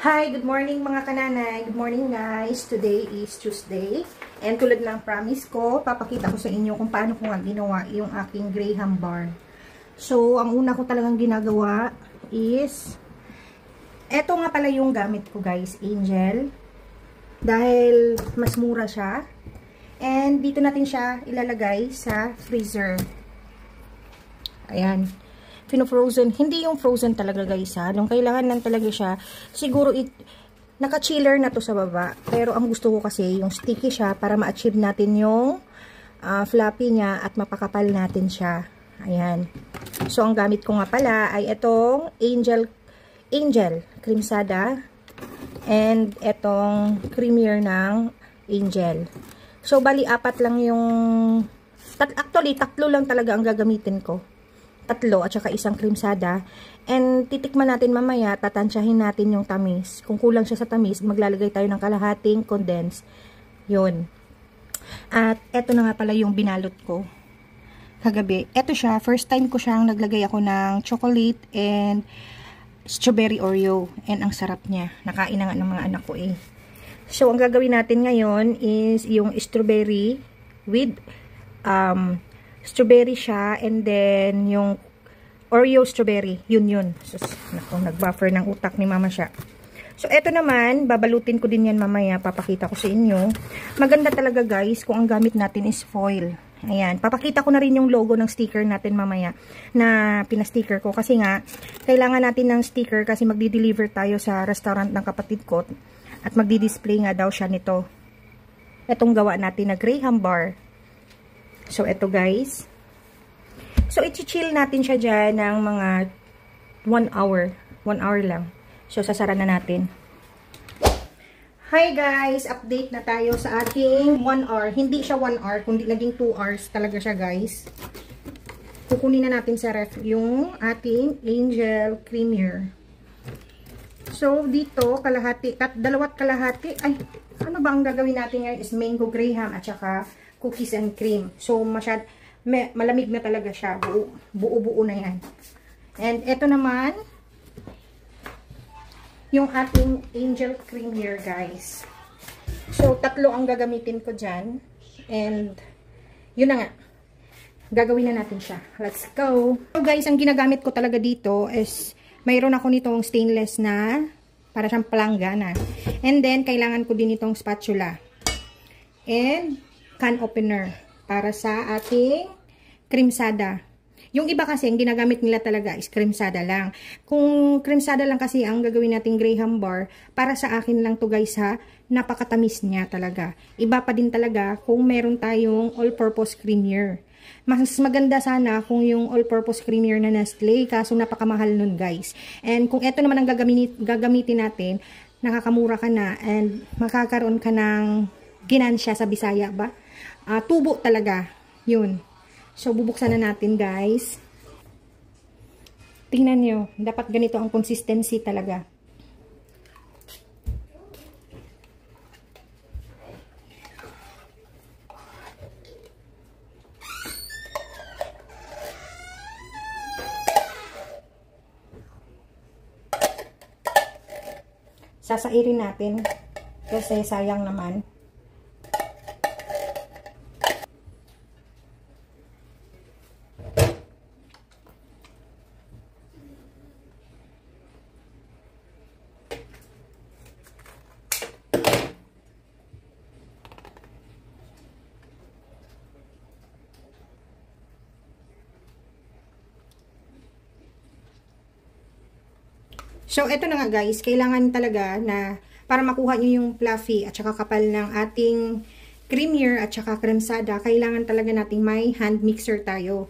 Hi, good morning mga kananay. Good morning guys. Today is Tuesday. And tulad ng promise ko, papakita ko sa inyo kung paano ko nga ginawa yung aking Graham bar. So, ang una ko talagang ginagawa is, eto nga pala yung gamit ko guys, Angel. Dahil mas mura siya. And dito natin siya ilalagay sa freezer. Ayan. Fino-frozen. Hindi yung frozen talaga guys ha. Nung kailangan lang talaga siya. Siguro naka-chiller na to sa baba. Pero ang gusto ko kasi yung sticky siya para ma-achieve natin yung fluffy niya at mapakapal natin siya. Ayan. So ang gamit ko nga pala ay itong Angel Creamsada and itong creamier ng Angel. So bali apat lang yung actually tatlo lang talaga ang gagamitin ko. Tatlo at saka isang creamsada. And titikman natin mamaya, tatansyahin natin yung tamis. Kung kulang siya sa tamis, maglalagay tayo ng kalahating condensed. Yun. At eto na nga pala yung binalot ko kagabi. Eto siya, first time ko siyang naglagay ako ng chocolate and strawberry Oreo. And ang sarap niya. Nakain na nga ng mga anak ko eh. So, ang gagawin natin ngayon is yung strawberry with strawberry siya, and then yung Oreo strawberry, yun. So, nag-buffer ng utak ni mama siya. So, eto naman, babalutin ko din yan mamaya, papakita ko sa inyo. Maganda talaga guys, kung ang gamit natin is foil. Ayan, papakita ko na rin yung logo ng sticker natin mamaya, na pinasticker ko. Kasi nga, kailangan natin ng sticker kasi magdi-deliver tayo sa restaurant ng kapatid ko. At magdi-display nga daw siya nito. Etong gawa natin na Graham bar. So, eto guys. So, i-chill natin siya dyan ng mga 1 hour. 1 hour lang. So, sasara na natin. Hi guys! Update na tayo sa ating 1 hour. Hindi siya 1 hour, kundi naging 2 hours talaga siya guys. Kukunin na natin sa ref yung ating Angel Creamier. So, dito, dalawat kalahati. Ay, ano ba ang gagawin natin ngayon is mango graham at saka cookies and cream. So, malamig na talaga siya. Buo-buo na yan. And, ito naman, yung ating Angel Creamier, guys. So, tatlo ang gagamitin ko dyan. And, yun na nga. Gagawin na natin siya. Let's go! So, guys, ang ginagamit ko talaga dito is, mayroon ako nitong stainless na, para siyang palanggana. And then, kailangan ko din itong spatula. And, can opener para sa ating creamsada. Yung iba kasi, ang ginagamit nila talaga is creamsada lang. Kung creamsada lang kasi ang gagawin nating Graham bar, para sa akin lang to guys ha, napakatamis niya talaga. Iba pa din talaga kung meron tayong all-purpose creamier. Mas maganda sana kung yung all-purpose creamier na Nestle, kaso napakamahal nun guys. And kung ito naman ang gagamitin natin, nakakamura ka na and makakaroon ka ng ginansya sa Bisaya ba? Tubo talaga. Yun. So, bubuksan na natin, guys. Tingnan nyo. Dapat ganito ang consistency talaga. Sasairin natin. Kasi sayang naman. So, eto na nga guys, kailangan talaga na para makuha nyo yung fluffy at saka kapal ng ating creamier at saka creamsada, kailangan talaga nating may hand mixer tayo.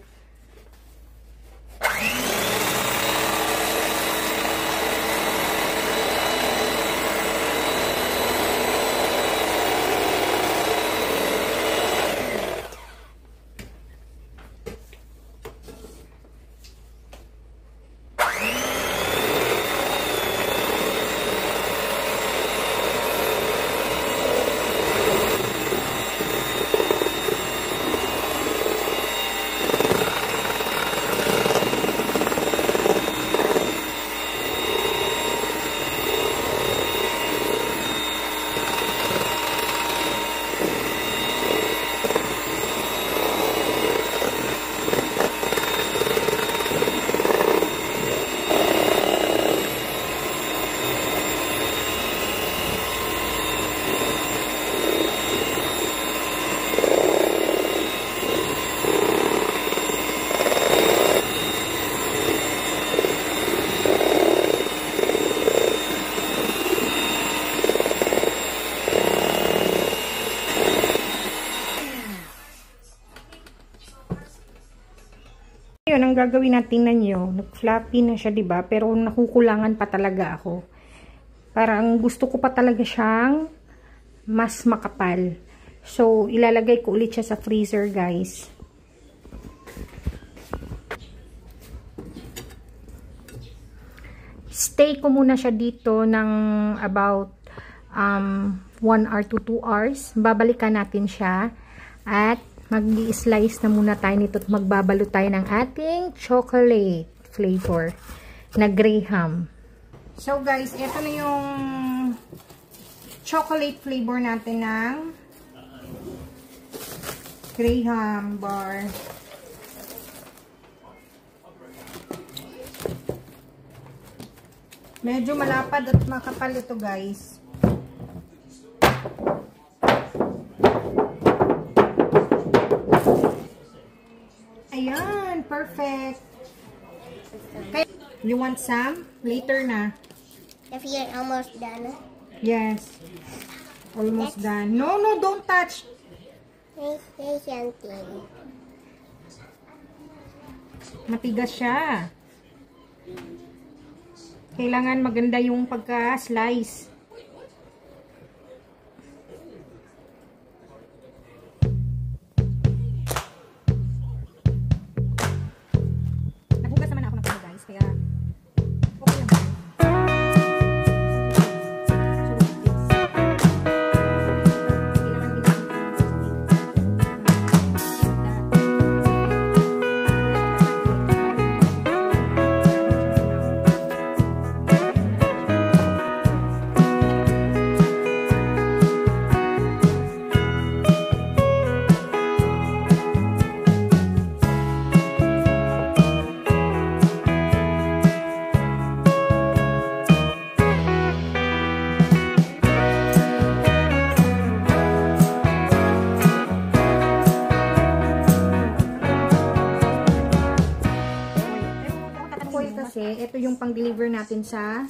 ngayon, ang gagawin natin na nyo, nag-floppy na siya, diba? Pero nakukulangan pa talaga ako. Parang gusto ko pa talaga siyang mas makapal. So, ilalagay ko ulit siya sa freezer, guys. Stay ko muna siya dito ng about 1 hour to 2 hours. Babalikan natin siya. At mag-i-slice na muna tayo nito at magbabalo tayo ng ating chocolate flavor na Graham. So guys, ito na yung chocolate flavor natin ng Graham bar. Medyo malapad at makapal ito, guys. Ayan, perfect. Okay. You want some? Later na. If you're almost done. Yes. Almost done. No, don't touch. Say something. Matigas siya. Kailangan maganda yung pagka-slice. Nagugas naman ako ng pala, guys. Kaya okay lang. Ito yung pang-deliver natin sa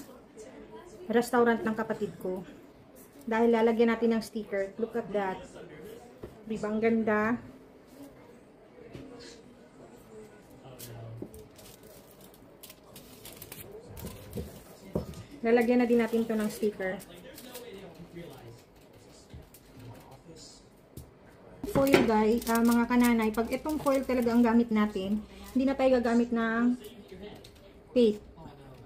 restaurant ng kapatid ko. Dahil lalagyan natin ng sticker. Look at that. Diba ang ganda? Lalagyan na din natin to ng sticker. Foil, guys, mga kananay, pag itong foil talaga ang gamit natin, hindi na tayo gagamit ng tape.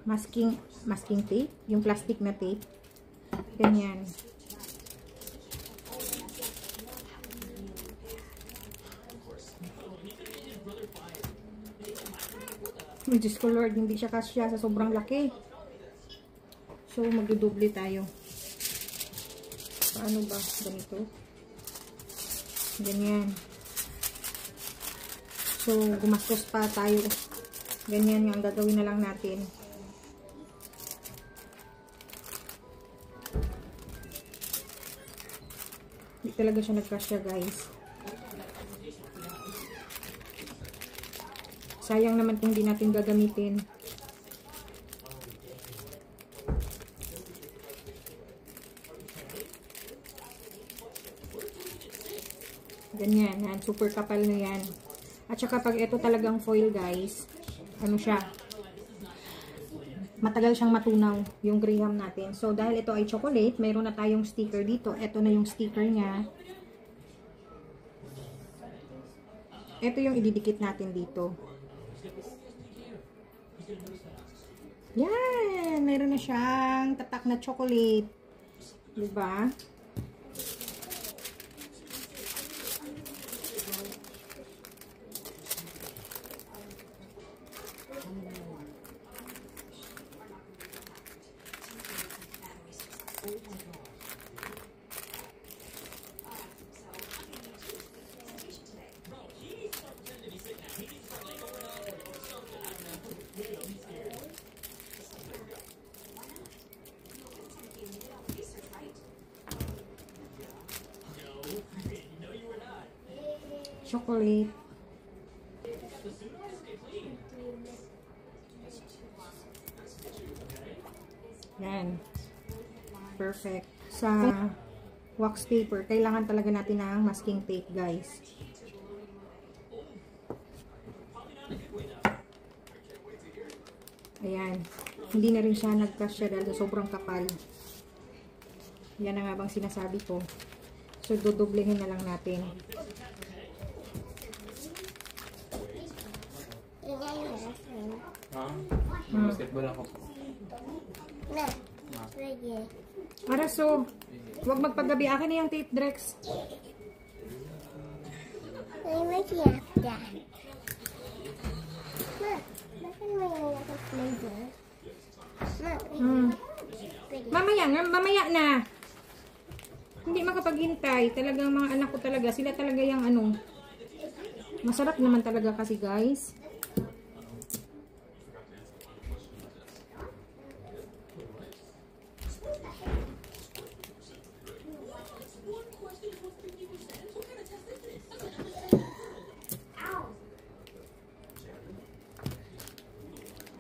Masking tape. Yung plastic na tape. Ganyan. Oh, Diyos ko Lord, hindi siya kasya sa sobrang laki. So, magdudoble tayo. Paano ba? Ganito. Ganyan. So, gumastos pa tayo. Ganyan yung gagawin na lang natin. Hindi talaga siya nagkasya, guys. Sayang naman kung hindi natin gagamitin. Ganyan, yan. Super kapal na yan. At saka pag ito talagang foil, guys, ano siya, matagal siyang matunaw yung Graham natin. So, dahil ito ay chocolate, mayroon na tayong sticker dito. Ito na yung sticker niya. Ito yung ididikit natin dito. Yan! Mayroon na siyang tatak na chocolate. Diba? Chocolate. Yan. Perfect. Sa wax paper, kailangan talaga natin ng masking tape, guys. Ayan. Hindi na rin siya nagkasya dahil sobrang kapal. Yan na nga bang sinasabi ko. So, dudublehin na lang natin. Basketball ako po. Na. Sige. Para so, huwag magpagabi. Akin na yung tape, Drex. Ay, may siyapda. Ma, bakit may nalakas na dyan? Ma, pwede. Mamaya na. Hindi makapaghintay. Talagang mga anak ko talaga. Sila talaga yung ano. Masarap naman talaga kasi, guys.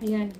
Ayan.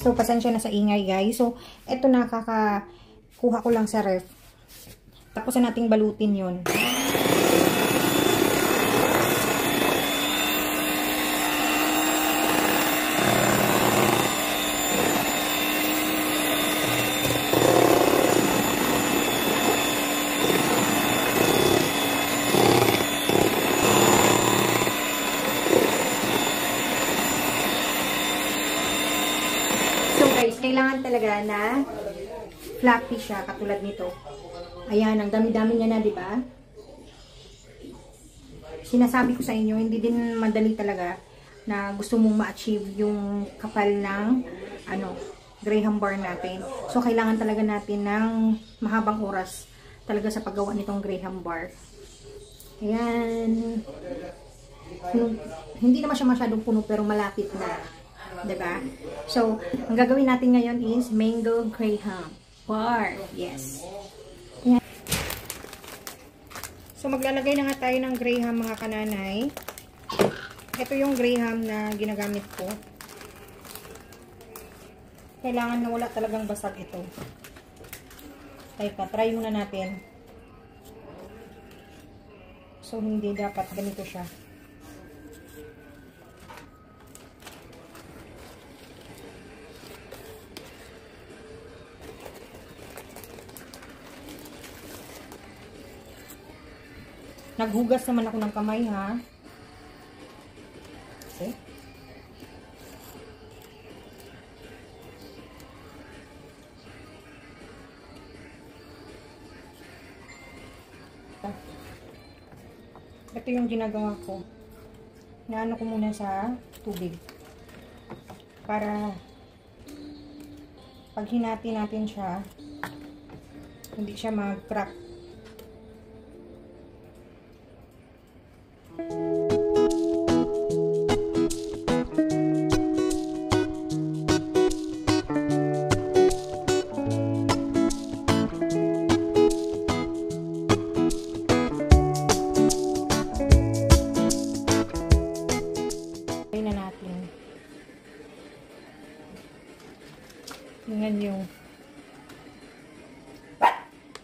So, pasensya na sa ingay, guys. So, eto na, kakakuha ko lang sa ref. Tapos na nating balutin yun. Kailangan talaga na fluffy siya, katulad nito. Ayan, ang dami-dami niya na, di ba? Sinasabi ko sa inyo, hindi din madali talaga na gusto mong ma-achieve yung kapal ng Graham bar natin. So, kailangan talaga natin ng mahabang oras talaga sa paggawa nitong Graham bar. Ayan. Hindi naman siya masyadong puno, pero malapit na. Diba? So, ang gagawin natin ngayon is mango Graham bar. Yes. Yan. So, maglalagay na nga tayo ng Graham, mga kananay. Ito yung Graham na ginagamit ko. Kailangan na wala talagang basag ito. Teka, try muna natin. So, hindi dapat ganito siya. Naghugas naman ako ng kamay, ha? Okay. Ito yung ginagawa ko. Naano ko muna sa tubig. Para pag hinati natin siya, hindi siya mag-crack. Tingnan nyo.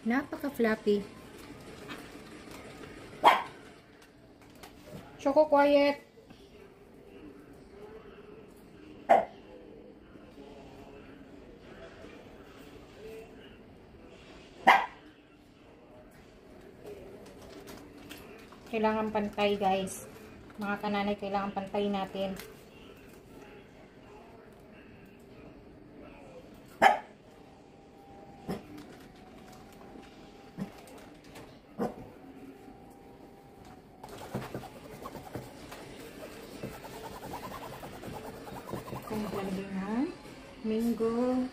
Napaka-fluffy. Choco, quiet. Kailangan pantay, guys. Mga kananay, kailangan pantay natin. Kung maglalagay ng mango.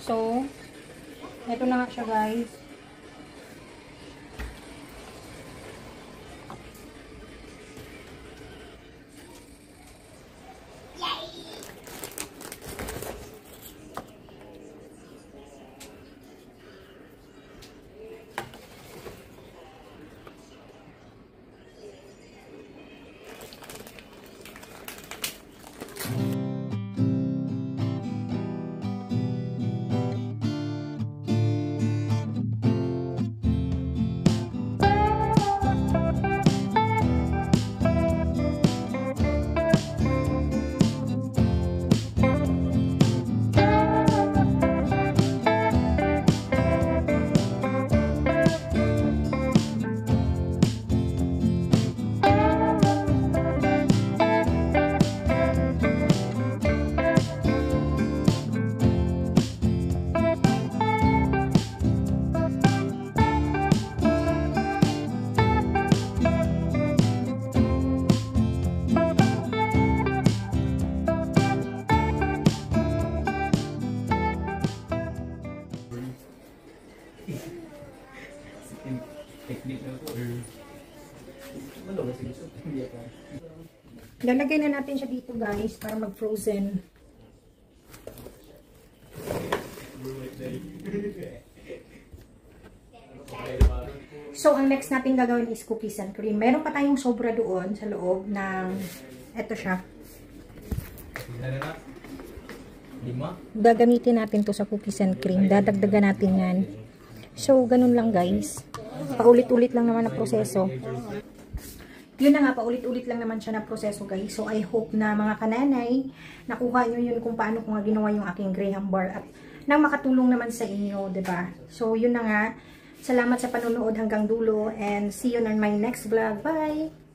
So, ito na nga siya, guys. Lalagay na natin siya dito, guys, para mag-frozen. So, ang next natin gagawin is cookies and cream. Meron pa tayong sobra doon sa loob ng, eto siya. Gagamitin natin to sa cookies and cream. Dadagdagan natin yan. So, ganun lang, guys. Paulit-ulit lang naman ang proseso. Yun na nga, paulit-ulit lang naman siya na proseso, guys. So, I hope na mga kananay, nakuha nyo yun kung paano ko nga ginawa yung aking Graham bar at nang makatulong naman sa inyo, diba? So, yun na nga. Salamat sa panonood hanggang dulo and see you on my next vlog. Bye!